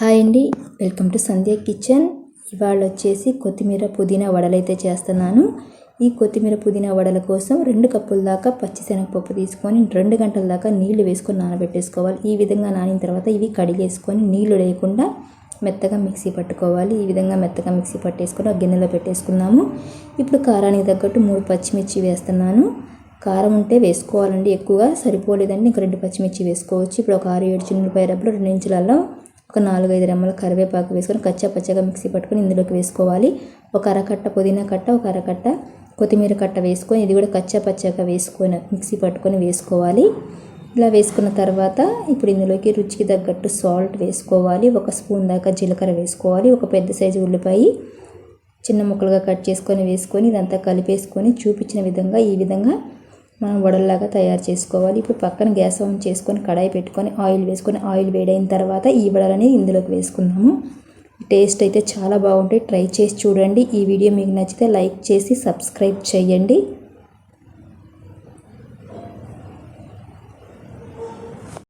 Hi అండి, welcome to Sandhya kitchen. ఇవాళ వచ్చేసి కొత్తిమీర పుదీనా వడలైతే చేస్తున్నాను. ఈ కొత్తిమీర పుదీనా వడల కోసం 2 కప్పుల దాకా పచ్చిశనగపప్పు తీసుకొని 2 గంటల దాకా నీళ్లు వేసుకొని నానబెట్టేసుకోవాలి. ఈ విధంగా నానిన తర్వాత ఇవి కడిగేసుకొని నీళ్లు లేకుండా మెత్తగా మిక్సీ పట్టుకోవాలి. ఈ విధంగా మెత్తగా మిక్సీ పట్టేసుకొని ఒక గిన్నెలో పెట్టేసుకున్నాము. ఇప్పుడు కారానికి తగ్గట్టు 3 పచ్చిమిర్చి వేస్తున్నాను. కారం ఉంటే వేసుకోవాలండి, ఎక్కువగా సరిపోలేదండి ఇంకా 2 పచ్చిమిర్చి వేసుకోవచ్చు. ఇప్పుడు ఒక 6-7 చిన్నులపాయ రబ్బలు 2 ఇంచులలో ఒక 4-5 రెమ్మల కరివేపాకు వేసుకొని కచ్చా పచ్చగా మిక్సీ పట్టుకొని ఇందులోకి వేసుకోవాలి. ఒక అరకట్ట పుదీనా కట్ట, ఒక అరకట్ట కొత్తిమీర కట్ట వేసుకొని ఇది కూడా కచ్చా పచ్చగా వేసుకొని మిక్సీ పట్టుకొని వేసుకోవాలి. ఇలా వేసుకున్న తర్వాత ఇప్పుడు ఇందులోకి రుచికి తగ్గట్టు సాల్ట్ వేసుకోవాలి. 1 స్పూన్ దాకా జీలకర్ర వేసుకోవాలి. ఒక పెద్ద సైజు ఉల్లిపాయ చిన్న ముక్కలుగా కట్ చేసుకొని వేసుకొని ఇదంతా కలిపేసుకొని చూపించిన విధంగా ఈ విధంగా మనం వడల్లాగా తయారు చేసుకోవాలి. ఇప్పుడు పక్కన గ్యాస్ ఆన్ చేసుకొని కడాయి పెట్టుకొని ఆయిల్ వేసుకొని ఆయిల్ వేడైన తర్వాత ఈ వడలని ఇందులోకి వేసుకుందాము. టేస్ట్ అయితే చాలా బాగుంటాయి, ట్రై చేసి చూడండి. ఈ వీడియో మీకు నచ్చితే లైక్ చేసి సబ్స్క్రైబ్ చేయండి.